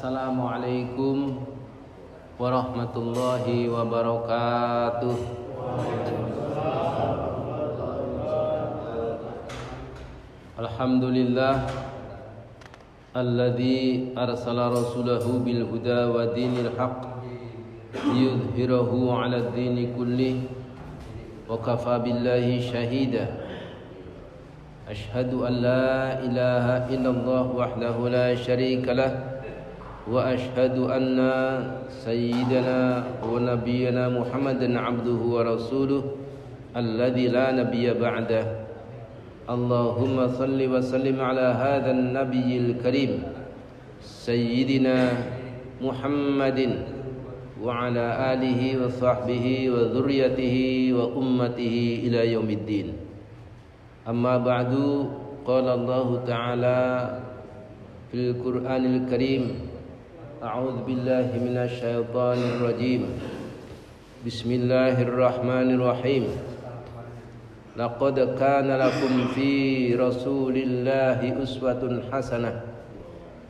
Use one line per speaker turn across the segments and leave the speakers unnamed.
Assalamualaikum warahmatullahi wabarakatuh. Alhamdulillah alladzi arsala rasulahu bil huda wa dinil haqq liyudhhirahu 'ala ad-dini kullih wa kafa billahi shahida. Ashhadu an la ilaha illallah wahdahu la syarika lah wa ashhadu anna sayyidana wa nabiyyana Muhammadan 'abduhu wa rasuluh alladzi la nabiyya ba'dah. Allahumma salli wa sallim ala hadzal nabiyil karim sayyidina Muhammadin wa ala alihi wa sahbihi wa dzurriyyatihi wa ummatihi ila yaumiddin. Amma ba'du, qala Allah Ta'ala fil Qur'anil Karim, a'udzu billahi minasy syaithanir rajim. Bismillahirrahmanirrahim. Laqad kana lakum fi Rasulillahi uswatun hasanah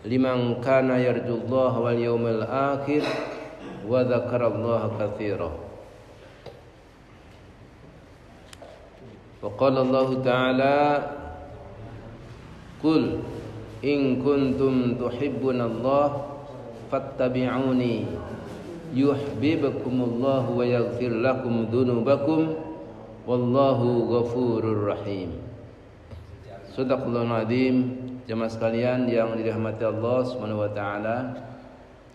liman kana yarjullaha wal yawmal akhir wa dzakarallaha katsiran. Wa qala Allah Ta'ala, qul in kuntum tuhibbunallaha fattabi'uni yuhibbukumullahu wa yaghfir lakum dzunubakum wallahu ghafurur rahim. Shadaqallahul azim. Jemaah sekalian yang dirahmati Allah Subhanahu wa taala,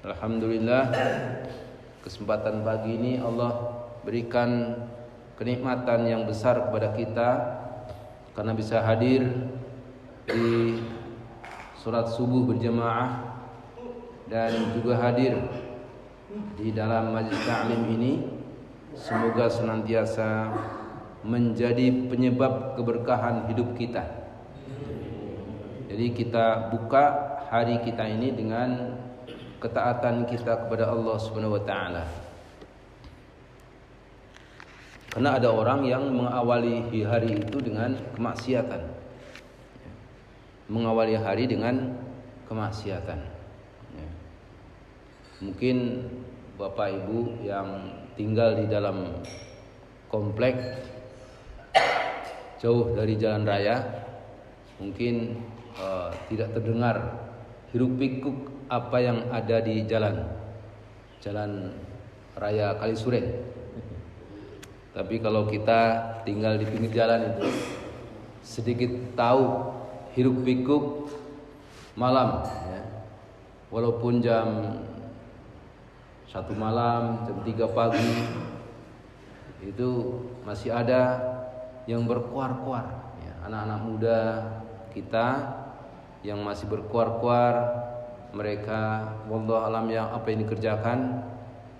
alhamdulillah kesempatan pagi ini Allah berikan kenikmatan yang besar kepada kita karena bisa hadir di salat subuh berjamaah dan juga hadir di dalam majelis ta'lim ini. Semoga senantiasa menjadi penyebab keberkahan hidup kita. Jadi kita buka hari kita ini dengan ketaatan kita kepada Allah Subhanahu wa taala. Karena ada orang yang mengawali hari itu dengan kemaksiatan. Mengawali hari dengan kemaksiatan. Mungkin Bapak Ibu yang tinggal di dalam komplek jauh dari jalan raya, mungkin tidak terdengar hiruk pikuk apa yang ada di jalan raya Kalisuren. Tapi kalau kita tinggal di pinggir jalan itu sedikit tahu hiruk pikuk malam, ya. Walaupun jam 1 malam, jam 3 pagi itu masih ada yang berkuar-kuar, ya. Anak-anak muda kita yang masih berkuar-kuar, mereka wallahu alam yang apa yang dikerjakan,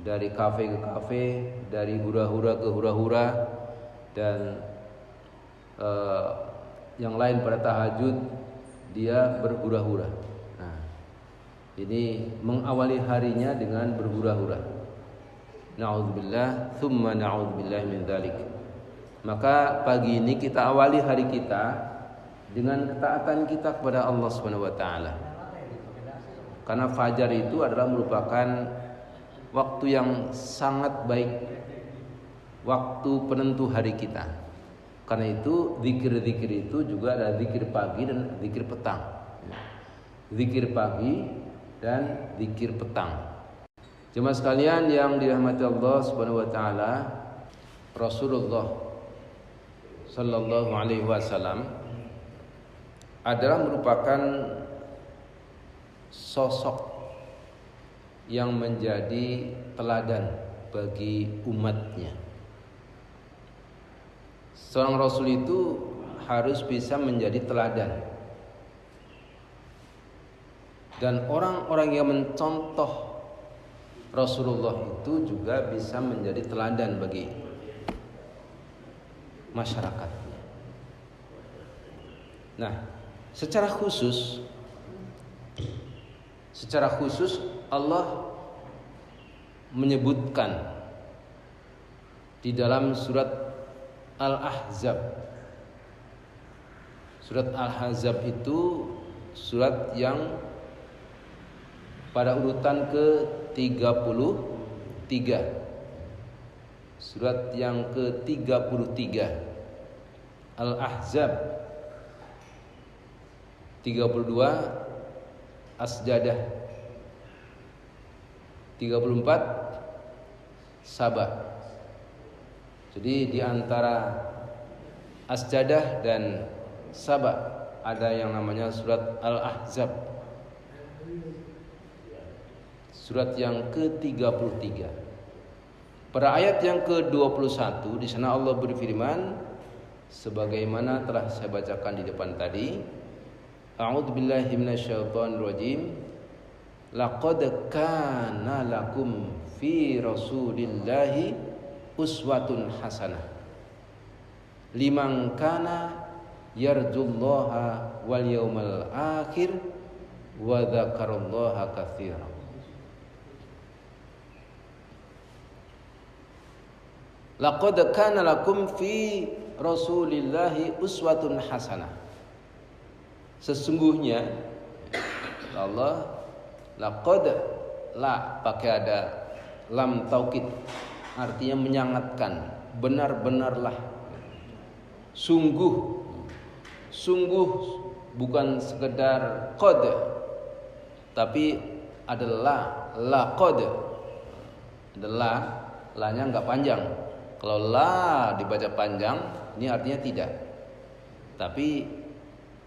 dari kafe ke kafe, dari hura-hura ke hura-hura, dan yang lain pada tahajud dia berhura-hura. Nah, ini mengawali harinya dengan berhura-hura. Na'udzubillah, thumma na'udzubillah min dzalik. Maka pagi ini kita awali hari kita dengan ketaatan kita kepada Allah Subhanahu wa taala. Karena fajar itu adalah merupakan waktu yang sangat baik, waktu penentu hari kita. Karena itu zikir-zikir itu juga ada zikir pagi dan zikir petang. Zikir pagi dan zikir petang. Jemaah sekalian yang dirahmati Allah Subhanahu wa taala, Rasulullah sallallahu alaihi wasallam adalah merupakan sosok yang menjadi teladan bagi umatnya. Seorang Rasul itu harus bisa menjadi teladan. Dan orang-orang yang mencontoh Rasulullah itu juga bisa menjadi teladan bagi masyarakatnya. Nah, secara khusus Allah menyebutkan di dalam surat Al-Ahzab. Surat Al-Ahzab itu surat yang pada urutan ke-33. Surat yang ke-33 Al-Ahzab, 32 As-Sajdah, 34 Sabah. Jadi di antara As-Sajdah dan Sabah ada yang namanya surat Al-Ahzab, surat yang ke-33. Pada ayat yang ke-21 di sana Allah berfirman sebagaimana telah saya bacakan di depan tadi. A'udzubillahi minasyaitonirrajim. Laqad kana lakum fi Rasulillahi uswatun hasanah liman kana yarjullaha wal yawmal akhir wa dzakarallaha katsiran. Laqad kana lakum fi Rasulillahi uswatun hasanah. Sesungguhnya Allah laqad, la pakai ada lam taukid, artinya menyangatkan, benar-benarlah, sungguh, sungguh, bukan sekedar qad, tapi adalah laqad, adalah la-nya enggak panjang. Kalau la dibaca panjang, ini artinya tidak. Tapi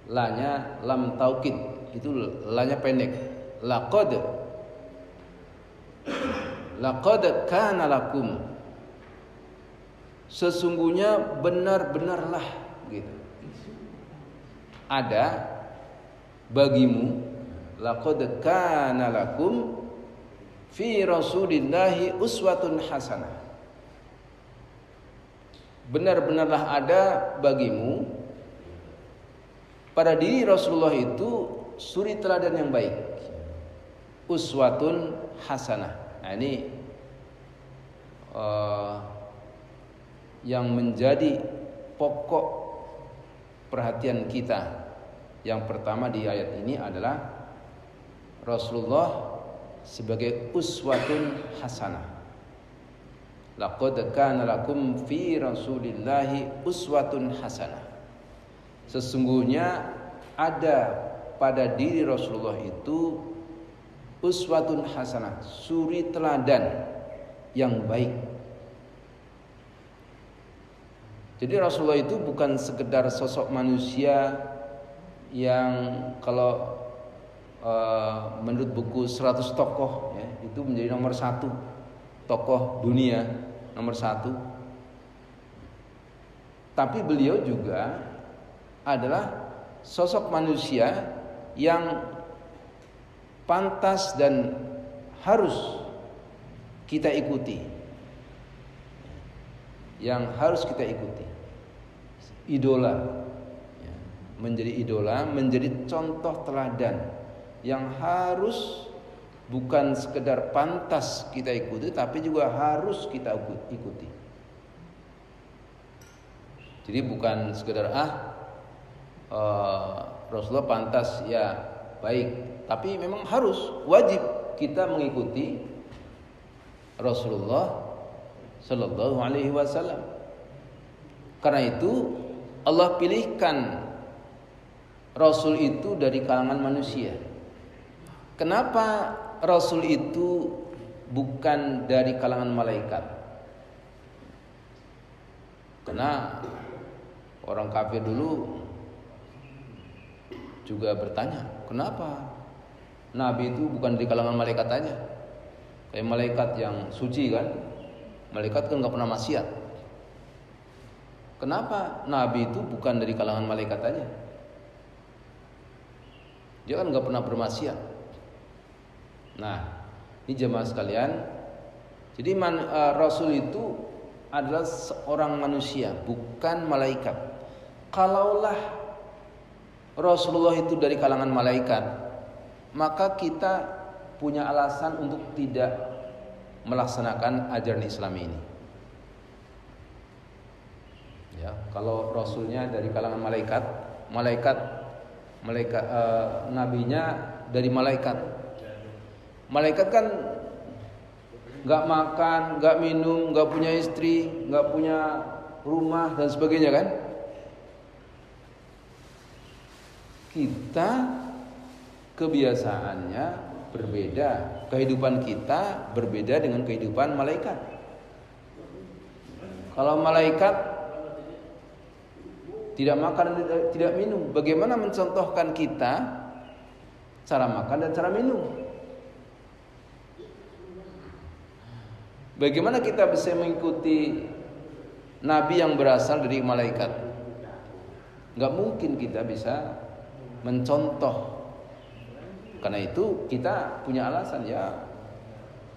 la-nya lam taukid, itu la-nya pendek. Laqad kana lakum, sesungguhnya benar-benarlah gitu, ada bagimu, laqad kana lakum fi Rasulillahi uswatun hasanah, benar-benarlah ada bagimu pada diri Rasulullah itu suri teladan yang baik, uswatun hasanah. Nah ini yang menjadi pokok perhatian kita. Yang pertama di ayat ini adalah Rasulullah sebagai uswatun hasanah. Laqad kana lakum fi Rasulillahi uswatun hasanah. Sesungguhnya ada pada diri Rasulullah itu uswatun hasanah, suri teladan yang baik. Jadi Rasulullah itu bukan sekedar sosok manusia yang kalau menurut buku 100 tokoh ya, itu menjadi nomor 1 tokoh dunia, nomor 1. Tapi beliau juga adalah sosok manusia yang pantas dan harus kita ikuti, yang harus kita ikuti, idola, menjadi idola, menjadi contoh teladan yang harus bukan sekedar pantas kita ikuti, tapi juga harus kita ikuti. Jadi bukan sekedar Rasulullah pantas ya baik, tapi memang harus, wajib kita mengikuti Rasulullah Sallallahu Alaihi Wasallam. Karena itu Allah pilihkan Rasul itu dari kalangan manusia. Kenapa Rasul itu bukan dari kalangan malaikat? Karena orang kafir dulu juga bertanya, kenapa Nabi itu bukan dari kalangan malaikat aja? Kayak malaikat yang suci kan, malaikat kan gak pernah maksiat. Kenapa Nabi itu bukan dari kalangan malaikat aja? Dia kan gak pernah bermaksiat. Nah, ini jemaah sekalian, jadi Rasul itu adalah seorang manusia, bukan malaikat. Kalaulah Rasulullah itu dari kalangan malaikat, maka kita punya alasan untuk tidak melaksanakan ajaran Islam ini. Ya, kalau Rasulnya dari kalangan malaikat, nabinya dari malaikat. Malaikat kan nggak makan, nggak minum, nggak punya istri, nggak punya rumah dan sebagainya kan? Kita kebiasaannya berbeda, kehidupan kita berbeda dengan kehidupan malaikat. Kalau malaikat tidak makan dan tidak minum, bagaimana mencontohkan kita cara makan dan cara minum? Bagaimana kita bisa mengikuti nabi yang berasal dari malaikat? Gak mungkin kita bisa mencontoh. Karena itu kita punya alasan, ya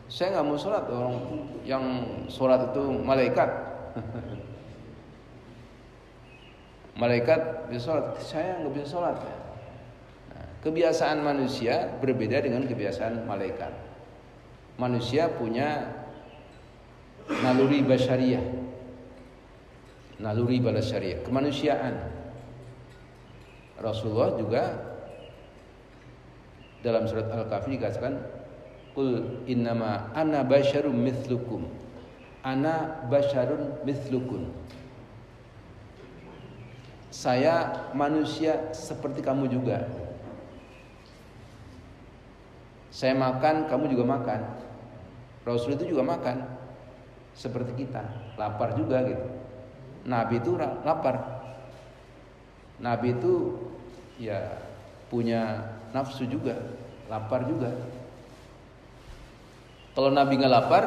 saya gak mau sholat, orang yang sholat itu malaikat. Malaikat bisa sholat, saya gak bisa sholat. Nah, kebiasaan manusia berbeda dengan kebiasaan malaikat. Manusia punya naluri basyariah, kemanusiaan. Rasulullah juga dalam surat Al-Kahfi dikatakan, qul innama ana basyarun mithlukum, ana basyarun mithlukum, saya manusia seperti kamu juga. Saya makan, kamu juga makan. Rasul itu juga makan seperti kita, lapar juga gitu. Nabi itu lapar. Nabi itu ya punya nafsu juga, lapar juga. Kalau Nabi nggak lapar,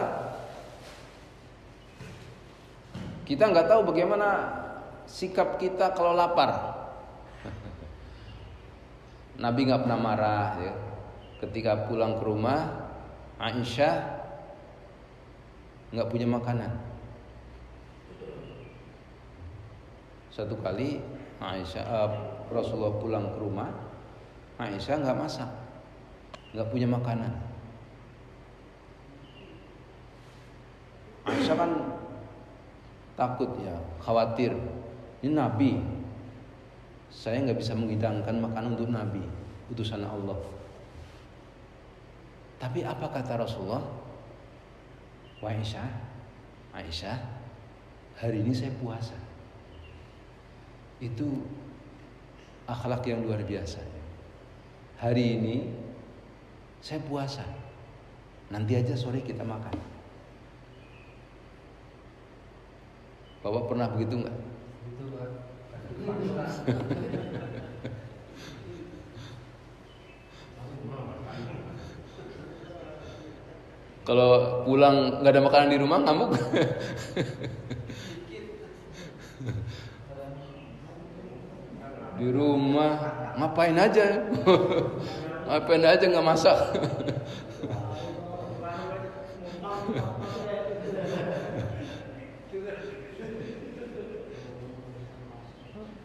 kita nggak tahu bagaimana sikap kita kalau lapar. Nabi nggak pernah marah ya. Ketika pulang ke rumah, Aisyah nggak punya makanan. Satu kali Rasulullah pulang ke rumah, Aisyah nggak masak, nggak punya makanan. Aisyah kan takut ya, khawatir. Ini Nabi, saya nggak bisa menghidangkan makanan untuk Nabi, utusan Allah. Tapi apa kata Rasulullah? Wah Aisyah, hari ini saya puasa. Itu akhlak yang luar biasa. Hari ini saya puasa, nanti aja sore kita makan. Bapak pernah begitu nggak? Kalau pulang nggak ada makanan di rumah ngamuk. Di rumah ngapain aja? Ngapain aja nggak masak?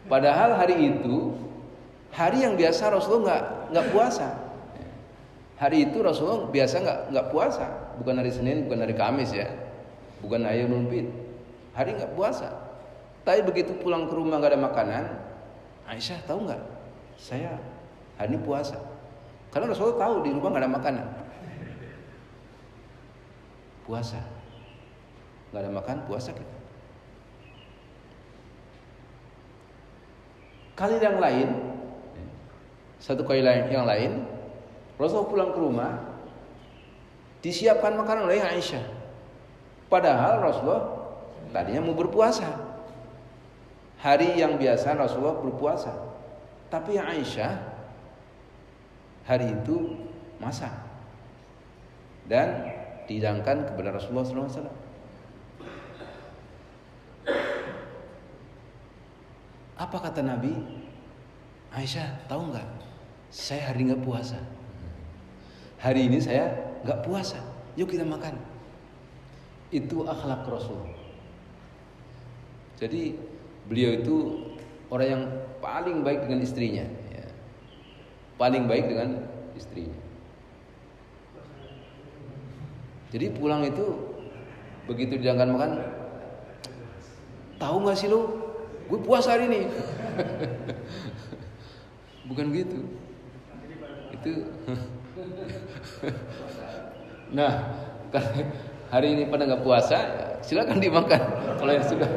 Padahal hari itu hari yang biasa Rasulullah nggak puasa. Hari itu Rasulullah biasa nggak puasa, bukan hari Senin, bukan hari Kamis ya, bukan Ayyamul Bid. Hari nggak puasa. Tapi begitu pulang ke rumah nggak ada makanan, Aisyah tahu nggak? Saya hari ini puasa. Karena Rasulullah tahu di rumah nggak ada makanan. Puasa, nggak ada makan, puasa kita. Kali yang lain, satu kali yang lain, Rasulullah pulang ke rumah, disiapkan makanan oleh Aisyah. Padahal Rasulullah tadinya mau berpuasa. Hari yang biasa Rasulullah berpuasa, tapi Aisyah hari itu masak dan dihidangkan kepada Rasulullah SAW. Apa kata Nabi? Aisyah, tahu nggak? Saya hari nggak puasa. Hari ini saya nggak puasa. Yuk kita makan. Itu akhlak Rasul. Jadi beliau itu orang yang paling baik dengan istrinya, ya. Paling baik dengan istrinya. Jadi pulang itu begitu dihidangkan makan, tahu nggak sih lo? Gue puasa hari ini. Bukan gitu. Itu Nah, hari ini pada nggak puasa, ya silakan dimakan. Kalau yang sudah.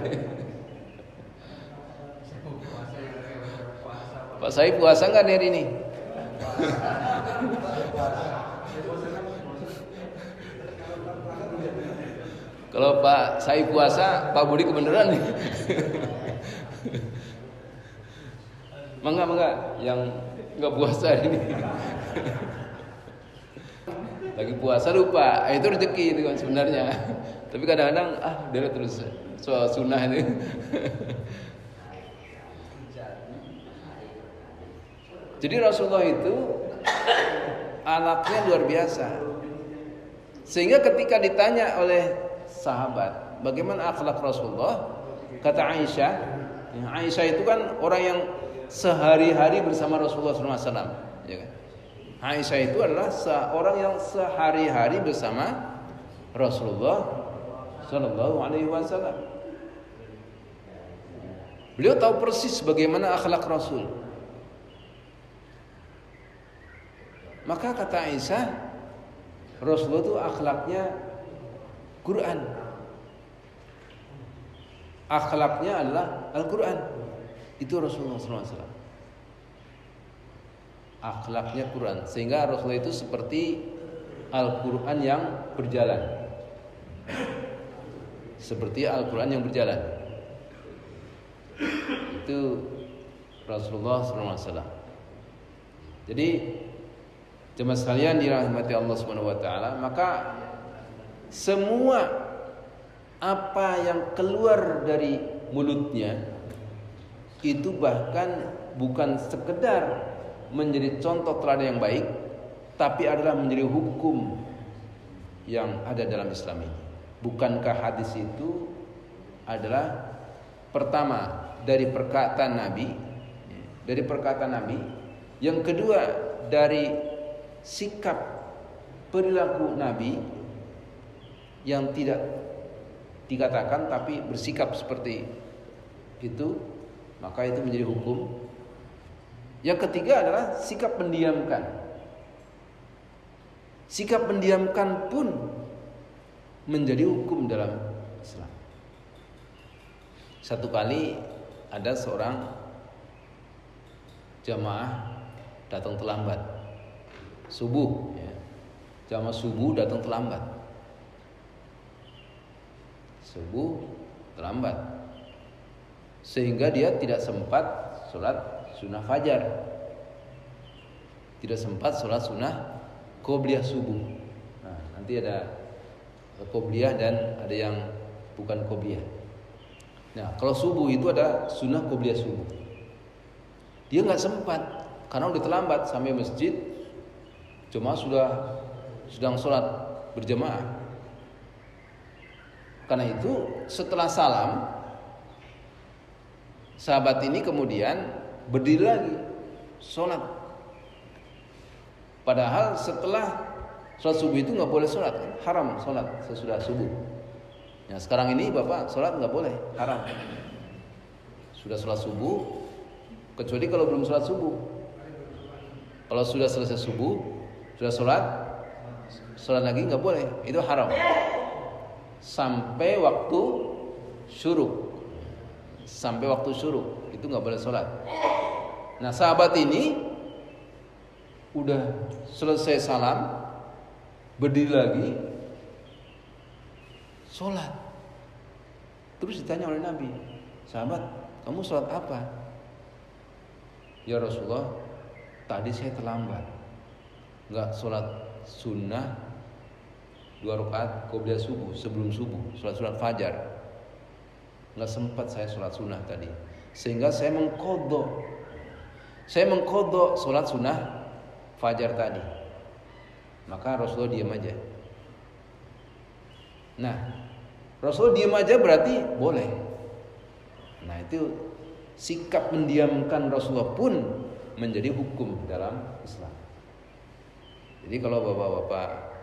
Pak Said puasa nggak hari ini? Kalau Pak Said puasa, Pak Budi kebenaran nih. Mangga yang nggak puasa hari ini. Lagi puasa lupa, itu rezeki itu kan sebenarnya. Tapi kadang-kadang dia terus soal sunnah ini. Jadi Rasulullah itu anaknya luar biasa. Sehingga ketika ditanya oleh sahabat, bagaimana akhlak Rasulullah? Kata Aisyah, Aisyah itu kan orang yang sehari-hari bersama Rasulullah SAW, ya kan? Aisyah itu adalah seorang yang sehari-hari bersama Rasulullah Sallallahu Alaihi Wasallam. Beliau tahu persis bagaimana akhlak Rasul. Maka kata Aisyah, Rasulullah itu akhlaknya Quran. Akhlaknya adalah Al-Quran. Itu Rasulullah SAW. Akhlaknya Quran. Sehingga Rasulullah itu seperti Al-Quran yang berjalan. Seperti Al-Quran yang berjalan. Itu Rasulullah SAW. Jadi jemaah sekalian dirahmati Allah Subhanahu wa taala, maka semua apa yang keluar dari mulutnya itu bahkan bukan sekedar menjadi contoh teladan yang baik, tapi adalah menjadi hukum yang ada dalam Islam ini. Bukankah hadis itu adalah pertama dari perkataan Nabi, yang kedua dari sikap perilaku Nabi yang tidak dikatakan tapi bersikap seperti itu, maka itu menjadi hukum. Yang ketiga adalah sikap mendiamkan. Sikap mendiamkan pun menjadi hukum dalam Islam. Satu kali ada seorang jamaah datang terlambat subuh, ya. Jamaah subuh datang terlambat. Subuh terlambat, sehingga dia tidak sempat sholat sunnah fajar, tidak sempat sholat sunnah qobliyah subuh. Nah, nanti ada qobliyah dan ada yang bukan qobliyah. Nah, kalau subuh itu ada sunnah qobliyah subuh. Dia nggak sempat karena udah terlambat sampai masjid. Jemaah sedang sholat berjamaah. Karena itu setelah salam, sahabat ini kemudian berdiri lagi sholat. Padahal setelah sholat subuh itu nggak boleh sholat, haram sholat sesudah subuh. Nah, sekarang ini bapak sholat nggak boleh, haram. Sudah sholat subuh, kecuali kalau belum sholat subuh. Kalau sudah selesai subuh, sudah sholat lagi nggak boleh, itu haram. Sampai waktu syuruk, itu nggak boleh sholat. Nah, sahabat ini udah selesai salam, berdiri lagi, sholat. Terus ditanya oleh Nabi, sahabat, kamu sholat apa? Ya Rasulullah, tadi saya terlambat, nggak sholat sunnah 2 rakaat qobliyah subuh, sebelum subuh, sholat fajar. Nggak sempat saya sholat sunnah tadi, sehingga saya mengqadha sholat sunnah fajar tadi. Maka Rasulullah diam aja. Nah, Rasulullah diam aja berarti boleh. Nah, itu sikap mendiamkan Rasulullah pun menjadi hukum dalam Islam. Jadi kalau bapak-bapak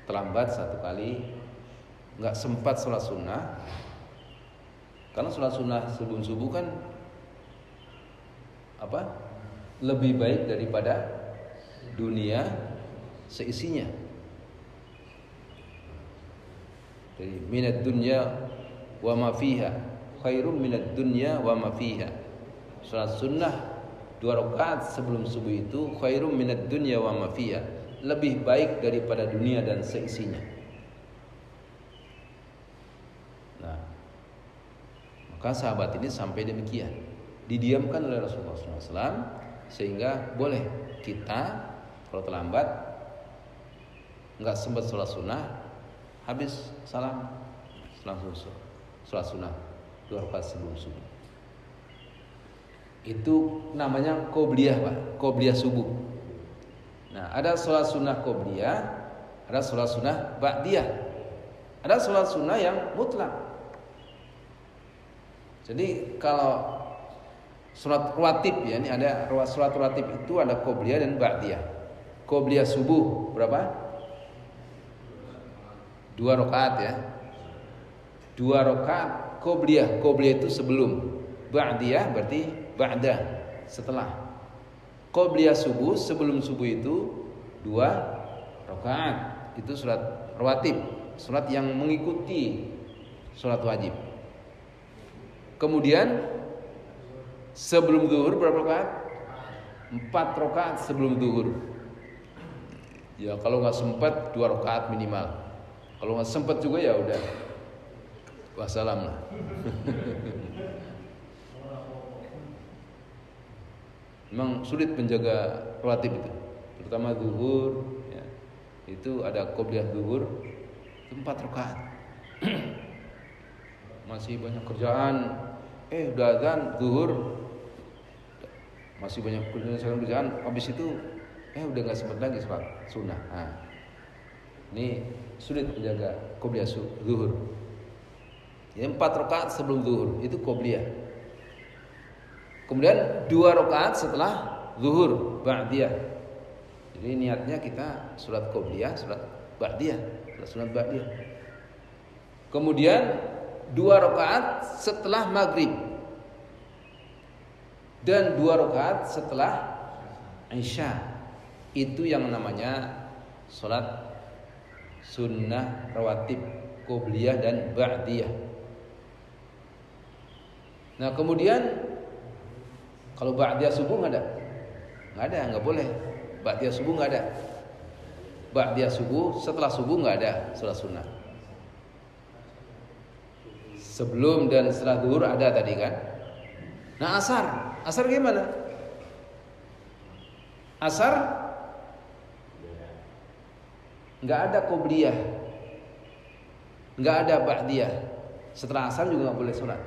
terlambat satu kali, nggak sempat sholat sunnah, karena sholat sunnah sebelum subuh kan lebih baik daripada dunia seisinya. Dari minad dunya wa ma fiha, khairum minad dunya wa ma fiha. Salat sunnah 2 rakaat sebelum subuh itu khairum minad dunya wa ma fiha, lebih baik daripada dunia dan seisinya. Nah, maka sahabat ini sampai demikian, didiamkan oleh Rasulullah SAW, sehingga boleh kita kalau terlambat, nggak sempat sholat sunnah, habis salam langsung sholat sunnah 2 rakaat sebelum subuh. Itu namanya qobliyah, Pak, qobliyah subuh. Nah, ada sholat sunnah qobliyah, ada sholat sunnah ba'diyah, ada sholat sunnah yang mutlak. Jadi kalau sholat rawatib ya, ini ada sholat rawatib itu ada qobliyah dan ba'diyah. Qobliyah subuh berapa? 2 rakaat ya. 2 rakaat qobliyah. Qobliyah itu sebelum. Ba'diyah berarti ba'da, setelah. Qobliyah subuh, sebelum subuh itu 2 rakaat. Itu sholat rawatib, sholat yang mengikuti sholat wajib. Kemudian sebelum zuhur berapa rakaat? 4 rakaat sebelum zuhur. Ya kalau nggak sempat 2 rakaat minimal. Kalau nggak sempat juga ya udah wassalam lah. Memang sulit menjaga rawatib itu, terutama zuhur. Ya. Itu ada qobliyah zuhur, itu 4 rakaat. Masih banyak kerjaan, udah azan zuhur, masih banyak kerjaan. Habis itu udah nggak sempat lagi sholat sunnah. Nah, ini sulit menjaga qobliyah zuhur. Ya, 4 rakaat sebelum zuhur itu qobliyah. Kemudian 2 rakaat setelah zuhur ba'diyah. Jadi niatnya kita sholat qobliyah, sholat ba'diyah, sholat sunat ba'diyah. Kemudian 2 rakaat setelah maghrib dan 2 rakaat setelah isya. Itu yang namanya sholat sunnah rawatib, qobliyah dan ba'diyah. Nah kemudian kalau ba'diyah subuh nggak ada, nggak boleh. Ba'diyah subuh nggak ada. Ba'diyah subuh, setelah subuh nggak ada sholat sunnah. Sebelum dan setelah zuhur ada tadi kan. Nah asar gimana? Asar nggak ada qobliyah, nggak ada ba'diyah. Setelah asar juga nggak boleh sholat.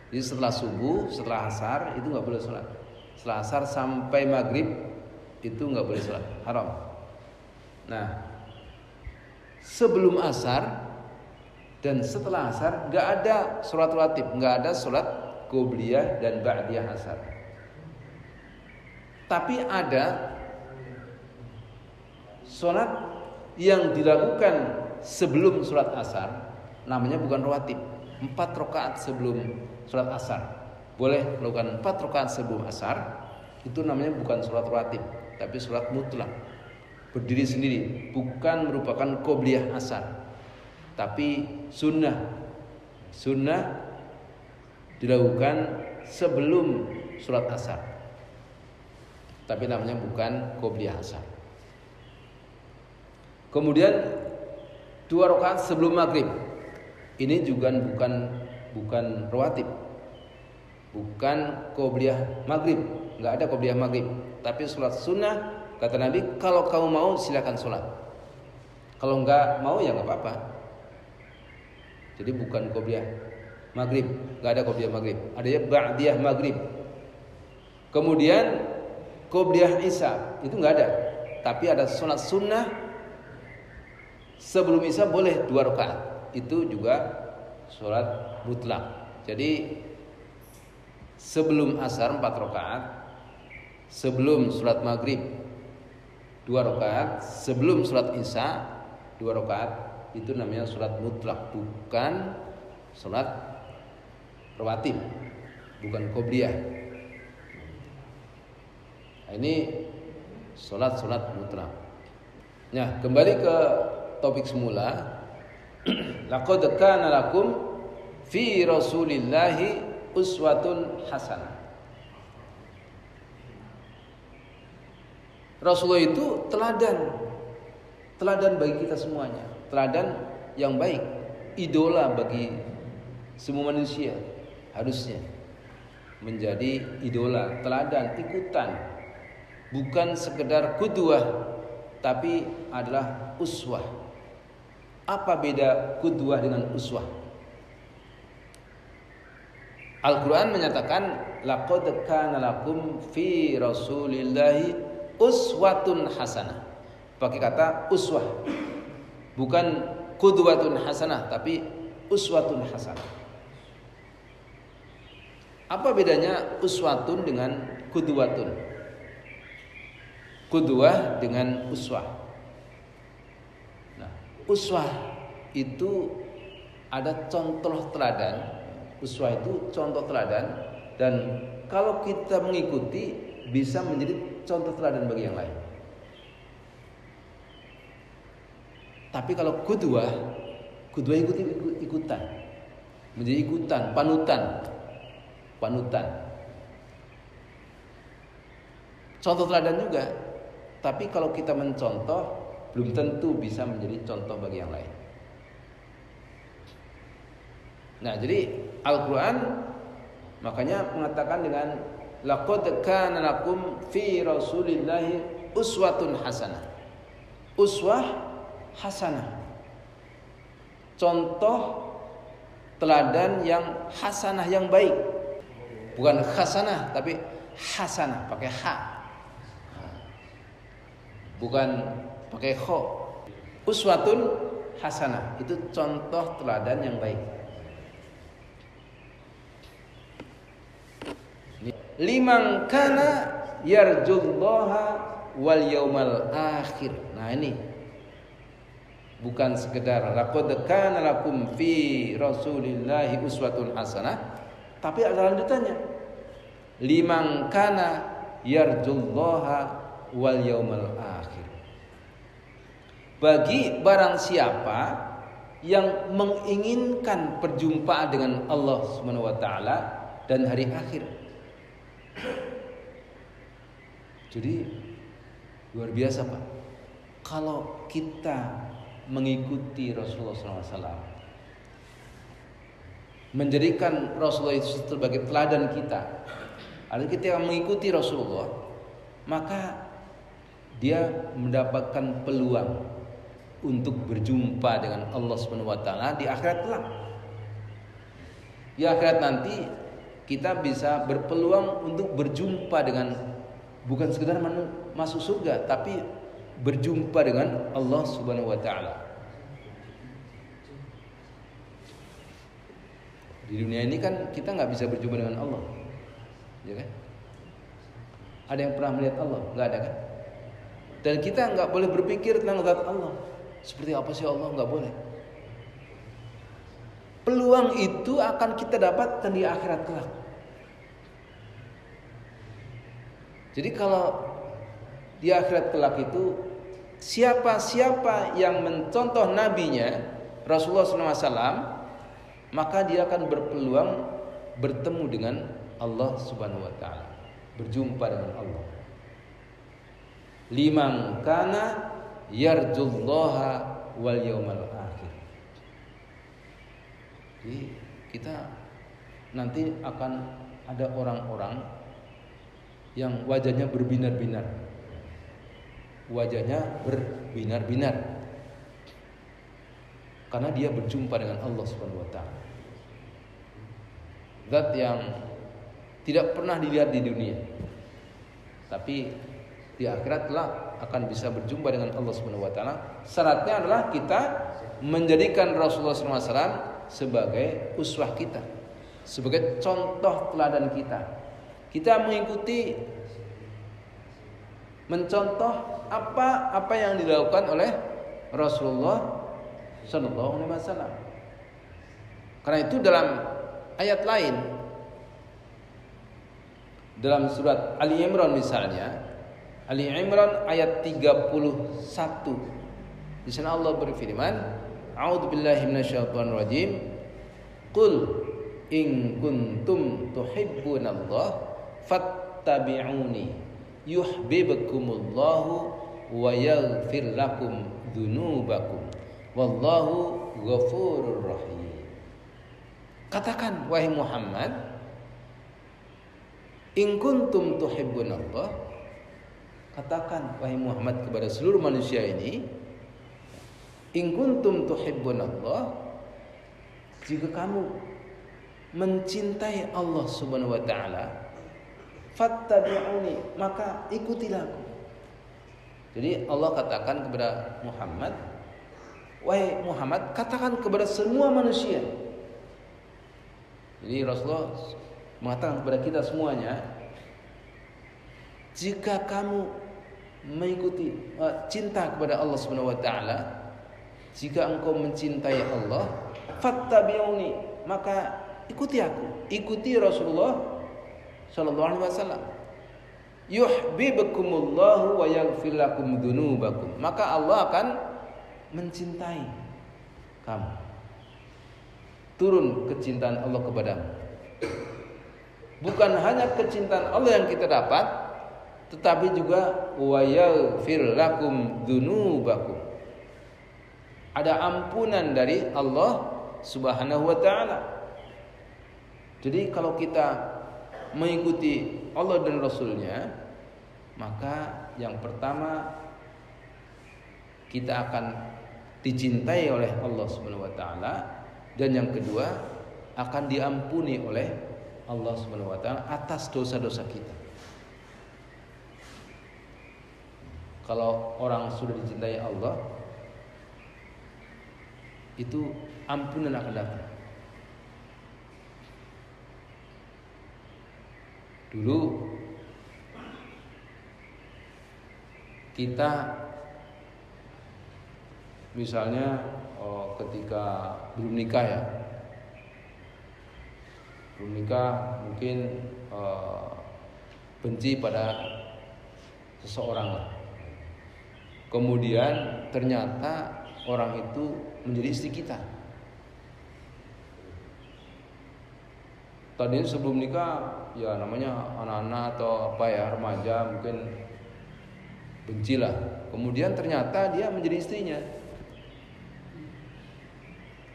Jadi setelah subuh, setelah asar itu nggak boleh sholat. Setelah asar sampai maghrib itu nggak boleh sholat, haram. Nah, sebelum asar dan setelah asar nggak ada sholat rawatib, nggak ada sholat qobliyah dan ba'diyah asar. Tapi ada sholat yang dilakukan sebelum sholat asar, namanya bukan rawatib. 4 rakaat sebelum sholat asar, boleh melakukan 4 rakaat sebelum asar. Itu namanya bukan sholat rawatib, tapi sholat mutlak, berdiri sendiri, bukan merupakan qobliyah asar, tapi sunnah dilakukan sebelum sholat asar, tapi namanya bukan qobliyah asar. Kemudian 2 rakaat sebelum maghrib, ini juga bukan rawatib, bukan qobliyah maghrib, nggak ada qobliyah maghrib, tapi sholat sunnah. Kata Nabi, kalau kamu mau silakan sholat, kalau nggak mau ya nggak apa-apa. Jadi bukan qobliyah maghrib, nggak ada qobliyah maghrib, adanya ba'diyah maghrib. Kemudian qobliyah isya itu nggak ada, tapi ada sholat sunnah sebelum isya boleh 2 rakaat. Itu juga sholat mutlak. Jadi sebelum asar 4 rakaat, sebelum sholat maghrib 2 rakaat, sebelum sholat isya 2 rakaat. Itu namanya sholat mutlak, bukan sholat rawatib, bukan qobliyah. Nah, ini sholat mutlak. Nah, kembali ke topik semula. Laqad kana lakum fi Rasulillahi uswatun hasanah. Rasulullah itu teladan bagi kita semuanya, teladan yang baik, idola bagi semua manusia, harusnya menjadi idola, teladan, ikutan, bukan sekedar qudwah, tapi adalah uswah. Apa beda qudwah dengan uswah? Al-Quran menyatakan laqad kana lakum fi Rasulillahi uswatun hasanah. Pakai kata uswah, bukan qudwatun hasanah, tapi uswatun hasanah. Apa bedanya uswatun dengan qudwatun? Qudwah dengan uswah. Nah, uswah itu ada contoh teladan. Uswah itu contoh teladan, dan kalau kita mengikuti bisa menjadi contoh teladan bagi yang lain. Tapi kalau qudwah ikutan, menjadi ikutan, panutan. Contoh teladan juga, tapi kalau kita mencontoh belum tentu bisa menjadi contoh bagi yang lain. Nah, jadi Al-Quran makanya mengatakan dengan laqad kana lakum fi Rasulillahi uswatun hasanah. Uswah hasanah, contoh teladan yang hasanah, yang baik. Bukan hasanah, tapi hasanah pakai ha, bukan pakai kho. Uswatun hasanah itu contoh teladan yang baik. Liman kana yarjullaha wal yaumal akhir. Nah, ini bukan sekedar laqad kana lakum fi Rasulillahi uswatun hasanah, tapi ada lanjutannya. Liman kana yarjullaha wal yaumal akhir. Bagi barang siapa yang menginginkan perjumpaan dengan Allah Subhanahu wa taala dan hari akhir. Jadi luar biasa, Pak. Kalau kita mengikuti Rasulullah SAW, menjadikan Rasulullah itu sebagai teladan kita, artinya kita yang mengikuti Rasulullah, maka dia mendapatkan peluang untuk berjumpa dengan Allah Subhanahu wa taala di akhirat kelak. Di akhirat nanti kita bisa berpeluang untuk berjumpa dengan, bukan sekedar masuk surga, tapi berjumpa dengan Allah Subhanahu wa taala. Di dunia ini kan kita nggak bisa berjumpa dengan Allah, ya kan? Ada yang pernah melihat Allah? Nggak ada kan? Dan kita nggak boleh berpikir tentang zat Allah. Seperti apa sih Allah? Nggak boleh. Peluang itu akan kita dapatkan di akhirat kelak. Jadi kalau di akhirat kelak itu siapa yang mencontoh nabinya Rasulullah SAW, maka dia akan berpeluang bertemu dengan Allah Subhanahu wa taala, berjumpa dengan Allah. Liman kana yarjullaha wal yaumal akhir. Jadi kita nanti akan ada orang-orang yang wajahnya berbinar-binar. Wajahnya berbinar-binar karena dia berjumpa dengan Allah Subhanahu wa taala. Zat yang tidak pernah dilihat di dunia, tapi di akhirat kelak akan bisa berjumpa dengan Allah Subhanahu wa taala. Syaratnya adalah kita menjadikan Rasulullah SAW sebagai uswah kita, sebagai contoh teladan kita. Kita mengikuti, mencontoh apa yang dilakukan oleh Rasulullah Sallallahu Alaihi Wasallam. Karena itu dalam ayat lain, dalam surat Ali Imran misalnya, Ali Imran ayat 31, di sana Allah berfirman, A'udzubillahi minasyaitonir rajim. Qul in kuntum tuhibbunallah fattabi'uni yuhibbukumullahu wa yaghfir lakum dzunubakum wallahu ghafurur rahim. Katakan wahai Muhammad, in kuntum tuhibbunallah, katakan wahai Muhammad kepada seluruh manusia ini, in kuntum tuhibbunallah, jika kamu mencintai Allah Subhanahu wa taala, fattabi'uni, maka ikutilah aku. Jadi Allah katakan kepada Muhammad, wahai Muhammad, katakan kepada semua manusia. Jadi Rasulullah mengatakan kepada kita semuanya, jika kamu mengikuti cinta kepada Allah Subhanahu wa taala, jika engkau mencintai Allah, fattabi'uni, maka ikuti aku, ikuti Rasulullah sallallahu alaihi wasallam. Yuhibbukumullahu wa yaghfir lakum dzunubakum, maka Allah akan mencintai kamu. Turun kecintaan Allah kepadamu. Bukan hanya kecintaan Allah yang kita dapat, tetapi juga wa yaghfir lakum dzunubakum. Ada ampunan dari Allah Subhanahu wa taala. Jadi kalau kita mengikuti Allah dan Rasulnya, maka yang pertama kita akan dicintai oleh Allah Subhanahu wa taala, dan yang kedua akan diampuni oleh Allah Subhanahu wa taala atas dosa-dosa kita. Kalau orang sudah dicintai Allah, itu ampunan akan datang. Dulu kita misalnya ketika belum nikah ya, belum nikah mungkin benci pada seseorang lah. Kemudian ternyata orang itu menjadi istri kita. Tadinya sebelum nikah ya namanya anak-anak atau apa ya, remaja, mungkin bencilah. Kemudian ternyata dia menjadi istrinya.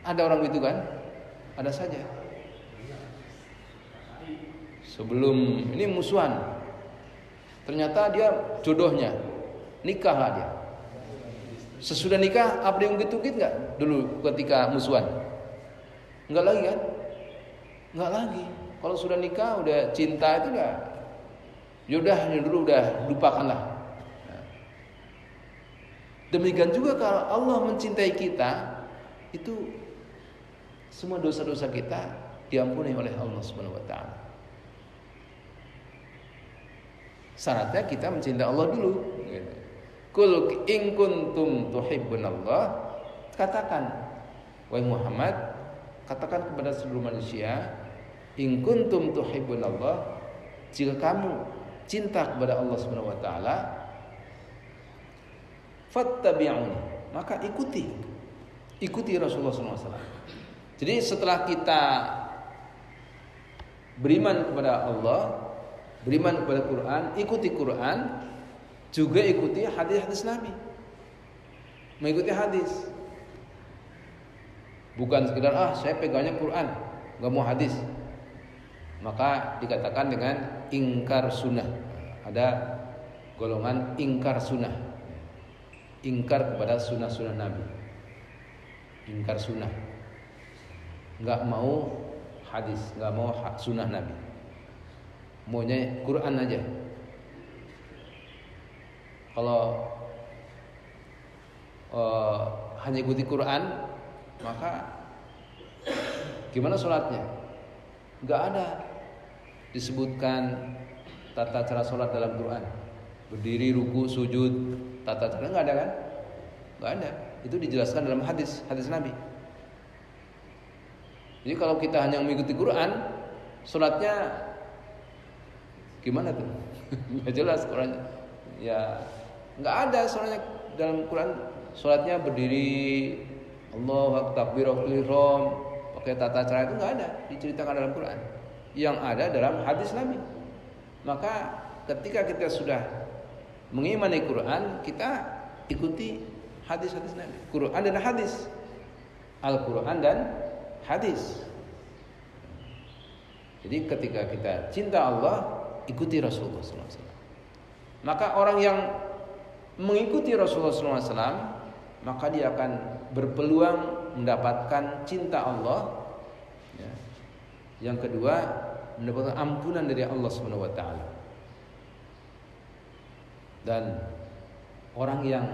Ada orang gitu kan? Ada saja. Sebelum ini musuhan, ternyata dia jodohnya, nikahlah dia. Sesudah nikah apa dia ungkit-ungkit nggak? Dulu ketika musuhan, nggak lagi kan? Nggak lagi. Kalau sudah nikah, udah cinta itu udah, yaudah dulu udah lupakanlah. Demikian juga kalau Allah mencintai kita, itu semua dosa-dosa kita diampuni oleh Allah Subhanahu wa taala. Syaratnya kita mencintai Allah dulu. Qul in kuntum tuhibbunallah, katakan wahai Muhammad, katakan kepada seluruh manusia, in kuntum tuhibbunallah, jika kamu cinta kepada Allah Subhanahu wa taala, fattabi'uni, maka ikuti Rasulullah SAW. Jadi setelah kita beriman kepada Allah, beriman kepada Quran, ikuti Quran, juga ikuti hadis-hadis Nabi. Mengikuti hadis. Bukan sekedar saya pegangnya Quran, enggak mau hadis. Maka dikatakan dengan ingkar sunnah. Ada golongan ingkar sunnah. Ingkar kepada sunnah-sunnah Nabi. Ingkar sunnah. Enggak mau hadis, enggak mau sunnah Nabi. Maunya Quran aja. Kalau hanya ikuti Quran, maka gimana sholatnya? Enggak ada disebutkan tata cara sholat dalam Quran. Berdiri, ruku, sujud, tata cara, enggak ada kan? Enggak ada. Itu dijelaskan dalam hadis Nabi. Jadi kalau kita hanya mengikuti Quran, sholatnya gimana tuh? Enggak jelas Qurannya. Ya, enggak ada sholatnya dalam Quran. Sholatnya berdiri, Allahu akbar, takbiratul ihram, pakai tata cara itu enggak ada diceritakan dalam Quran. Yang ada dalam hadis Nabi. Maka ketika kita sudah mengimani Quran, kita ikuti hadis-hadis Nabi. Quran dan hadis. Al-Quran dan hadis. Jadi ketika kita cinta Allah, ikuti Rasulullah SAW. Maka orang yang mengikuti Rasulullah SAW, maka dia akan berpeluang mendapatkan cinta Allah. Ya. Yang kedua, mendapatkan ampunan dari Allah SWT. Dan orang yang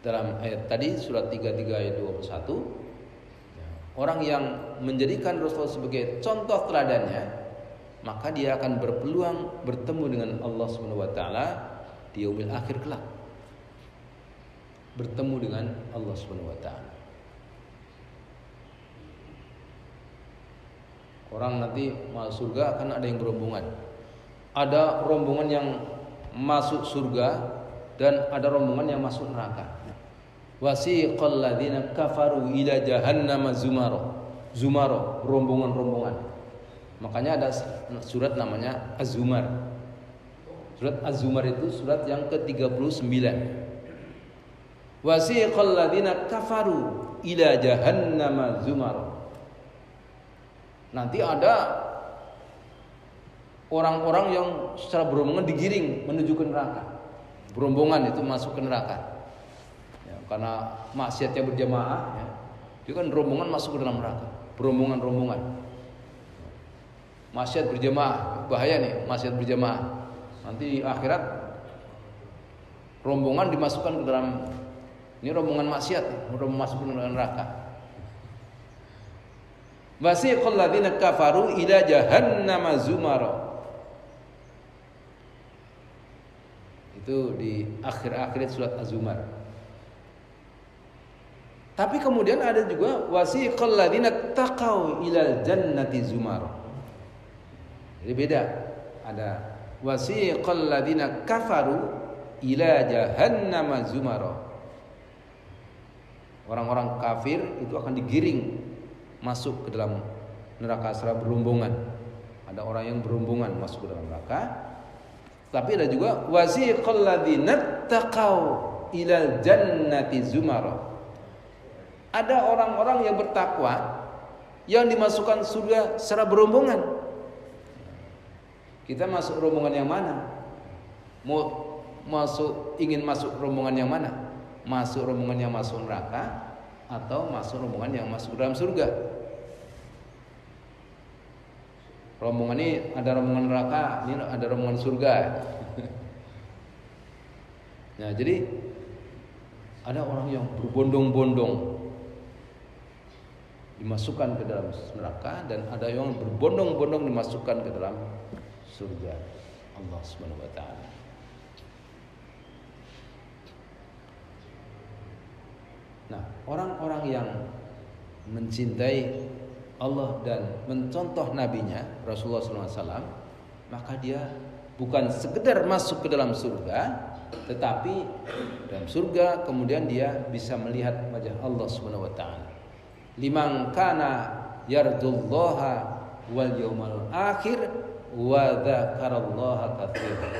dalam ayat tadi surat 33 ayat 21, orang yang menjadikan Rasulullah sebagai contoh teladannya, maka dia akan berpeluang bertemu dengan Allah SWT di yaumil akhir kelak. Bertemu dengan Allah SWT. Orang nanti masuk surga akan ada yang berombongan. Ada rombongan yang masuk surga dan ada rombongan yang masuk neraka. Wasiqal ladzina kafaru ila jahannam zumaro, rombongan-rombongan. Makanya ada surat namanya Az-Zumar. Surat Az-Zumar itu surat yang ke-39. Wasiqal ladzina kafaru ila jahannam zumaro. Nanti ada orang-orang yang secara berombongan digiring menuju ke neraka. Berombongan itu masuk ke neraka. Karena maksiatnya berjamaah, ya, dia kan rombongan masuk ke dalam neraka, berombongan-rombongan. Maksiat berjamaah, bahaya nih, maksiat berjamaah. Nanti di akhirat rombongan dimasukkan ke dalam, ini rombongan maksiat, rombongan masuk ke dalam neraka. Wasiqal ladzina kafaru ila jahannam zumara. Itu di akhir-akhir surat Az-Zumar. Tapi kemudian ada juga wasiqal ladzina taqau ilal jannati zumar. Jadi beda. Ada wasiqal ladzina kafaru ila jahannam zumar. Orang-orang kafir itu akan digiring masuk ke dalam neraka secara berombongan. Ada orang yang berombongan masuk ke dalam neraka. Tapi ada juga wasiqal ladzina taqau ilal jannati zumar. Ada orang-orang yang bertakwa yang dimasukkan surga secara berombongan. Kita masuk rombongan yang mana? Ingin masuk rombongan yang mana? Masuk rombongan yang masuk neraka atau masuk rombongan yang masuk dalam surga? Rombongan ini ada rombongan neraka, ini ada rombongan surga. Nah, jadi ada orang yang berbondong-bondong dimasukkan ke dalam neraka dan ada yang berbondong-bondong dimasukkan ke dalam surga Allah Subhanahu wa taala. Nah, orang-orang yang mencintai Allah dan mencontoh nabinya Rasulullah SAW, maka dia bukan sekedar masuk ke dalam surga, tetapi dalam surga kemudian dia bisa melihat wajah Allah Subhanahu wa taala. Liman kana yarjullaha wal yawmal akhir wa dzakarallaha katsiran.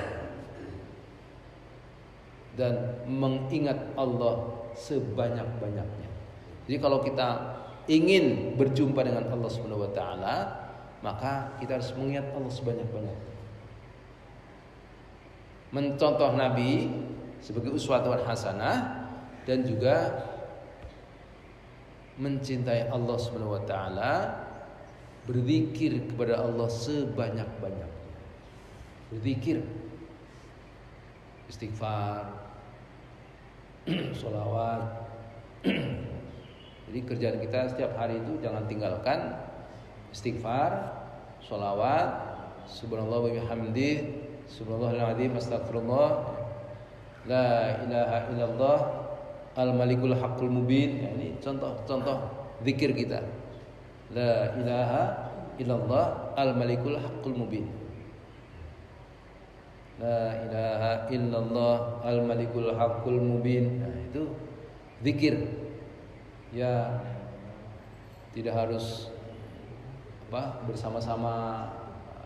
Dan mengingat Allah sebanyak-banyaknya. Jadi kalau kita ingin berjumpa dengan Allah Subhanahu wa taala, maka kita harus mengingat Allah sebanyak-banyaknya. Mencontoh Nabi sebagai uswatun hasanah dan juga mencintai Allah Subhanahu wa taala, berzikir kepada Allah sebanyak-banyaknya. Berzikir, istighfar, sholawat. Jadi kerjaan kita setiap hari itu jangan tinggalkan istighfar, sholawat, subhanallah wa bihamdi, subhanallahil azim, astagfirullah, la ilaha illallah, al-malikul haqqul mubin. Ya, ini contoh-contoh zikir kita. La ilaha illallah, al-malikul haqqul mubin. La ilaha illallah, al-malikul haqqul mubin. Nah, itu zikir ya tidak harus bersama-sama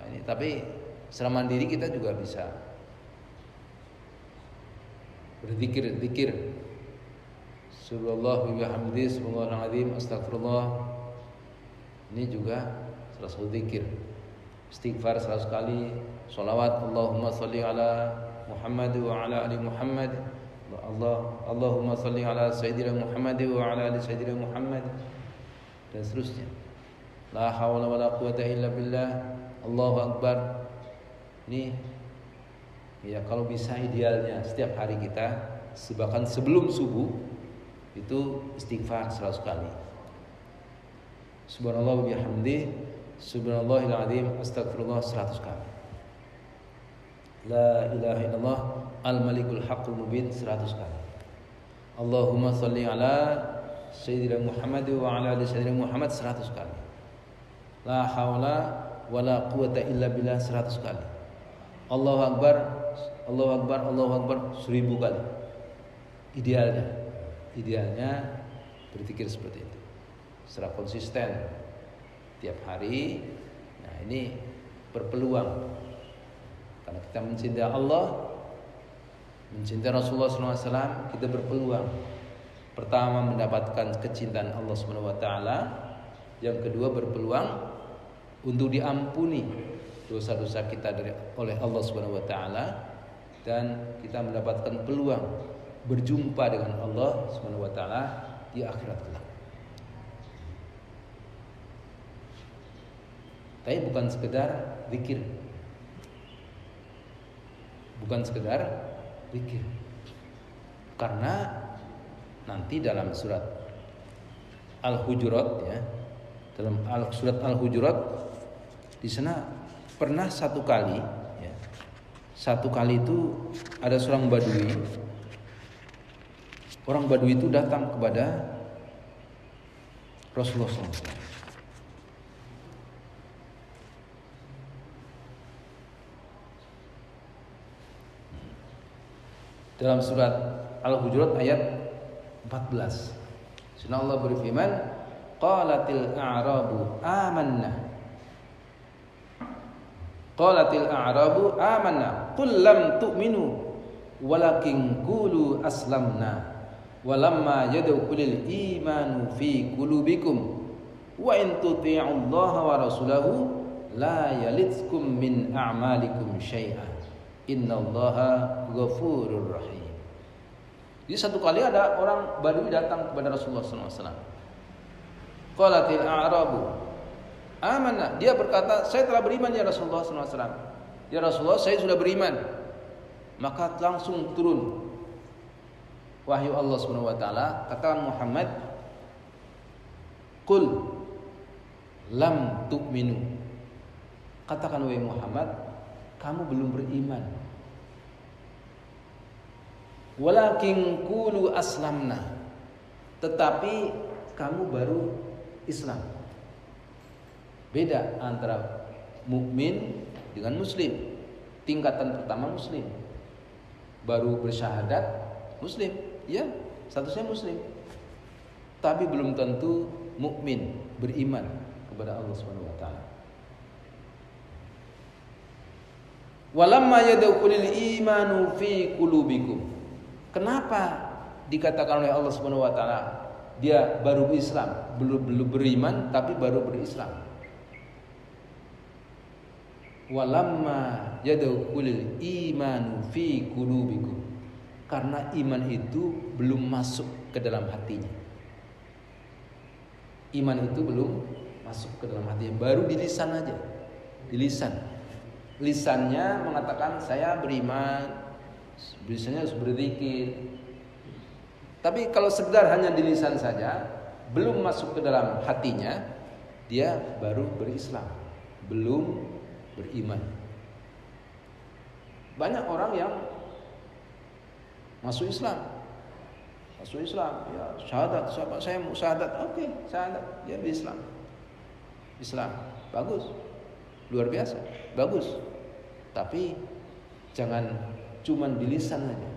ini, tapi secara mandiri kita juga bisa berzikir. Subhanallah wa bihamdihi subhanallahil azim astagfirullah. Ini juga salah satu zikir. Istighfar 100 kali, sholawat Allahumma sholli ala Muhammad wa ala ali Muhammad. Allahumma sholli ala sayyidina Muhammad wa ala ali sayyidina Muhammad, dan seterusnya. La haula wala quwata illa billah. Allahu akbar. Ini ya kalau bisa idealnya setiap hari kita bahkan sebelum subuh itu istighfar 100 kali. Subhanallah wa bihamdihi subhanallahil azim astagfirullah 100 kali. La ilaha illallah al-malikul haqqul mubin 100 kali. Allahumma sholli ala sayyidina Muhammad wa ala ali sayyidina Muhammad 100 kali. La haula wala quwata illa billah 100 kali. Allahu akbar, Allahu akbar, Allahu akbar 1000 kali. Idealnya berzikir seperti itu secara konsisten tiap hari. Nah, ini berpeluang karena kita mencintai Allah, mencintai Rasulullah SAW, kita berpeluang pertama mendapatkan kecintaan Allah SWT, yang kedua berpeluang untuk diampuni dosa-dosa kita oleh Allah SWT, dan kita mendapatkan peluang berjumpa dengan Allah SWT di akhirat kelak. Tapi bukan sekedar zikir, karena nanti dalam surat Al-Hujurat ya, dalam surat Al-Hujurat di sana pernah satu kali itu ada seorang Badui. Orang Badui itu datang kepada Rasulullah SAW. Dalam surat Al-Hujurat ayat 14, Sunnah Allah berfirman, qalatil a'rabu amanna qul lam tu'minu walakin qulu aslamna walamma yadkhulul imanu fi qulubikum wa in tuti'ullaha wa rasulahu la yalidkum min a'malikum syai'an innallaha ghafurur rahim. Jadi satu kali ada orang Badui datang kepada Rasulullah SAW. Qalatil a'rabu amanna, dia berkata, saya telah beriman ya Rasulullah SAW. Ya Rasulullah, saya sudah beriman. Maka langsung turun wahyu Allah SWT, katakan Muhammad, qul lam tu'minu, katakan wahai Muhammad, kamu belum beriman. Walakin qulu aslamna, tetapi kamu baru Islam. Beda antara mukmin dengan muslim. Tingkatan pertama muslim, baru bersyahadat muslim, ya statusnya muslim, tapi belum tentu mukmin, beriman kepada Allah Subhanahu wa taala. Walamma yadkhulul imanu fi qulubikum. Kenapa dikatakan oleh Allah Subhanahu wa taala dia baru berislam, belum beriman tapi baru berislam? Walamma yadkhulul imanu fi qulubikum, karena iman itu belum masuk ke dalam hatinya. Iman itu belum masuk ke dalam hatinya, baru di lisan aja. Di lisan. Lisannya mengatakan saya beriman, lisannya harus berzikir. Tapi kalau sekedar hanya di lisan saja, belum masuk ke dalam hatinya, dia baru berislam, belum beriman. Banyak orang yang masuk Islam, ya syahadat, saya mau syahadat, oke, syahadat, dia berislam. Islam, bagus, luar biasa, bagus. Tapi jangan cuman di lisan saja,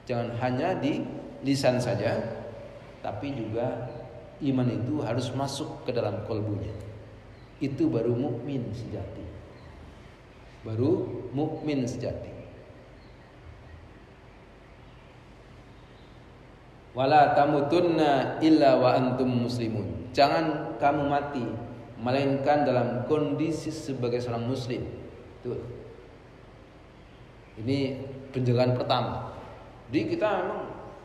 jangan hanya di lisan saja, tapi juga iman itu harus masuk ke dalam kalbunya. Itu baru mukmin sejati. Baru mukmin sejati. Wala tamutunna illa wa antum muslimun. Jangan kamu mati melainkan dalam kondisi sebagai seorang muslim. Tuh. Ini penjagaan pertama. Jadi kita memang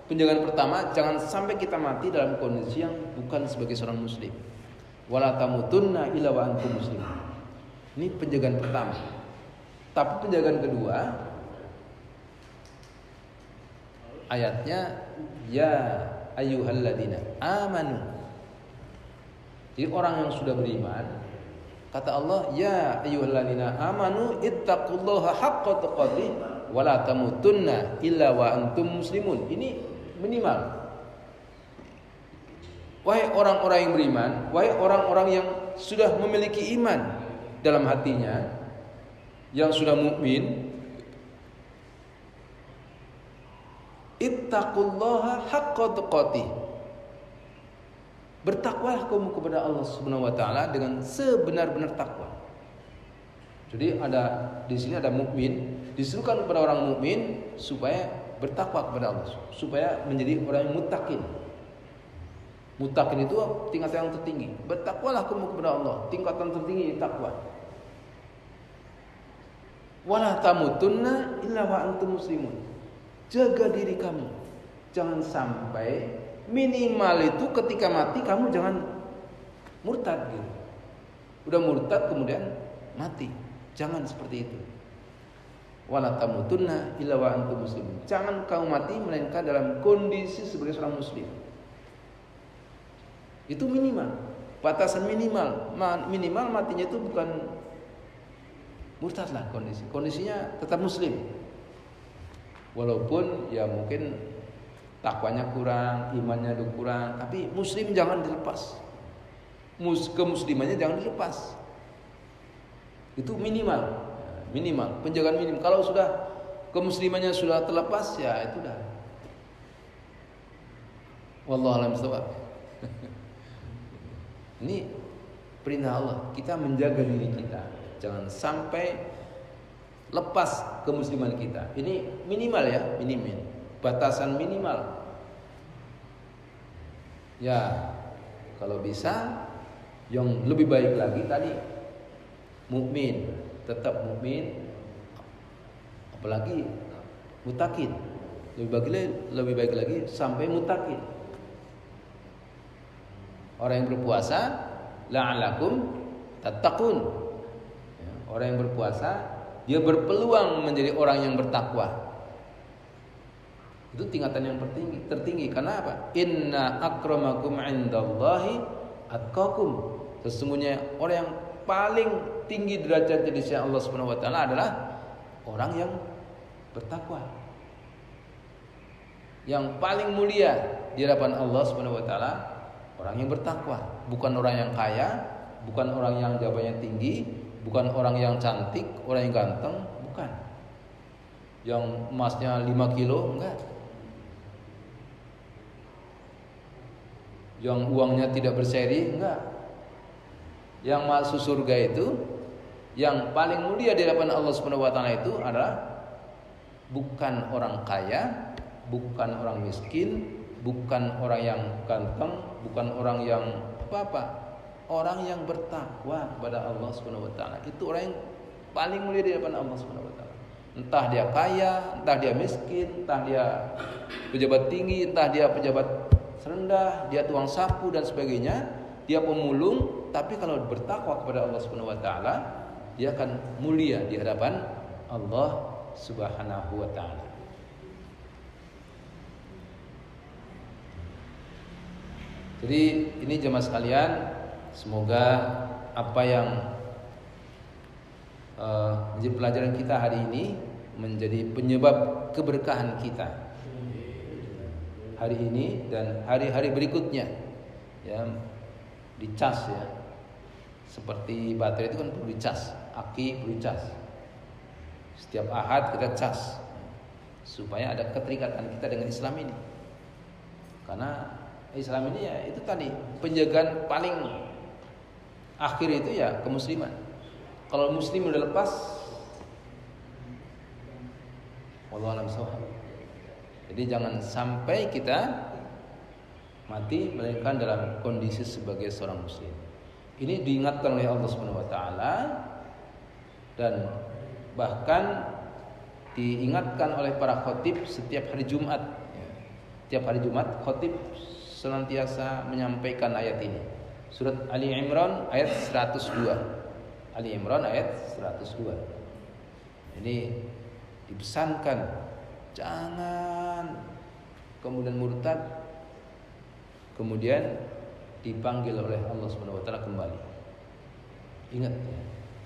penjagaan pertama, jangan sampai kita mati dalam kondisi yang bukan sebagai seorang muslim. Wala tamutunna illa wa antum muslimun. Ini penjagaan pertama. Tapi penjagaan kedua, ayatnya ya ayyuhalladzina amanu. Jadi orang yang sudah beriman, kata Allah, ya ayyuhalladzina amanu ittaqullaha haqqa tuqatih wa la tamutunna illa wa antum muslimun. Ini minimal. Wahai orang-orang yang beriman, wahai orang-orang yang sudah memiliki iman dalam hatinya, yang sudah mukmin, ittaqullaha haqqa tuqatih. Bertakwalah kamu kepada Allah Subhanahu wa taala dengan sebenar-benar takwa. Jadi di sini ada mukmin, disuruhkan kepada orang mukmin supaya bertakwa kepada Allah, supaya menjadi orang yang muttaqin. Muttaqin itu tingkatan yang tertinggi. Bertakwalah kamu kepada Allah, tingkatan tertinggi takwa. Wala tamutunna illa wa antum muslimun. Jaga diri kamu. Jangan sampai minimal itu ketika mati kamu jangan murtad gitu. Udah murtad kemudian mati. Jangan seperti itu. Wala tamutunna illa wa antum muslimun. Jangan kamu mati melainkan dalam kondisi sebagai seorang muslim. Itu minimal. Batasan minimal. Minimal matinya itu bukan murtad lah kondisi. Kondisinya tetap muslim. Walaupun ya mungkin takwanya kurang, imannya kurang, tapi muslim jangan dilepas. Kemuslimannya jangan dilepas. Itu minimal. Minimal, penjagaan minim. Kalau sudah kemuslimannya sudah terlepas, ya itu dah. Wallahu a'lam bishawab. Ini perintah Allah. Kita menjaga diri kita, jangan sampai lepas kemusliman kita. Ini minimal ya, minimal. Batasan minimal. Ya, kalau bisa yang lebih baik lagi tadi mukmin, tetap mukmin, apalagi mutakin. Lebih baik lagi sampai mutakin. Orang yang berpuasa la'alakum tattaqun. Ya, orang yang berpuasa dia berpeluang menjadi orang yang bertakwa. Itu tingkatan yang tertinggi. Karena apa? Inna akramakum indallahi atqakum. Sesungguhnya orang yang paling tinggi derajat di sisi Allah Subhanahu wa taala adalah orang yang bertakwa. Yang paling mulia di hadapan Allah Subhanahu wa taala orang yang bertakwa, bukan orang yang kaya, bukan orang yang jabatannya tinggi, bukan orang yang cantik, orang yang ganteng, bukan. Yang emasnya 5 kilo, enggak. Yang uangnya tidak berseri, enggak. Yang masuk surga itu, yang paling mulia di hadapan Allah Subhanahu wa taala itu adalah bukan orang kaya, bukan orang miskin, bukan orang yang ganteng, bukan orang yang apa-apa. Orang yang bertakwa kepada Allah Subhanahu wa taala. Itu orang yang paling mulia di hadapan Allah Subhanahu wa taala. Entah dia kaya, entah dia miskin, entah dia pejabat tinggi, entah dia pejabat rendah, dia tukang sapu dan sebagainya, dia pemulung, tapi kalau bertakwa kepada Allah Subhanahu wa taala, dia akan mulia di hadapan Allah Subhanahu wa taala. Jadi ini jemaah sekalian, semoga apa yang menjadi pelajaran kita hari ini menjadi penyebab keberkahan kita hari ini dan hari-hari berikutnya. Ya, dicas ya. Seperti baterai itu kan perlu dicas, aki perlu dicas. Setiap Ahad kita cas supaya ada keterikatan kita dengan Islam ini. Karena Islam ini ya itu tadi penjagaan paling akhir itu ya kemusliman. Kalau muslim udah lepas, wallahu a'lam bishawab. Jadi jangan sampai kita mati melainkan dalam kondisi sebagai seorang muslim. Ini diingatkan oleh Allah Subhanahu wa taala dan bahkan diingatkan oleh para khatib setiap hari Jumat. Setiap hari Jumat khatib senantiasa menyampaikan ayat ini. Surat Ali Imran ayat 102. Ali Imran ayat 102. Ini dipesankan jangan kemudian murtad, kemudian dipanggil oleh Allah Subhanahu wa taala kembali. Ingat ya.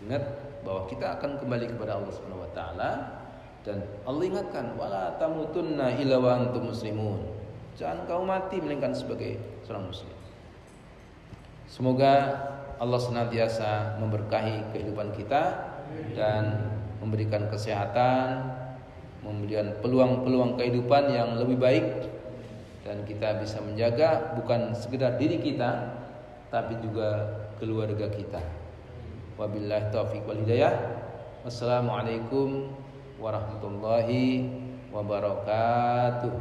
Ingat bahwa kita akan kembali kepada Allah Subhanahu wa taala dan Allah ingatkan wala tamutunna illa wa antum muslimun. Jangan kau mati melainkan sebagai seorang muslim. Semoga Allah senantiasa memberkahi kehidupan kita dan memberikan kesehatan, memberikan peluang-peluang kehidupan yang lebih baik dan kita bisa menjaga bukan sekedar diri kita tapi juga keluarga kita. Wabillahi taufiq wal hidayah. Wassalamualaikum warahmatullahi wabarakatuh.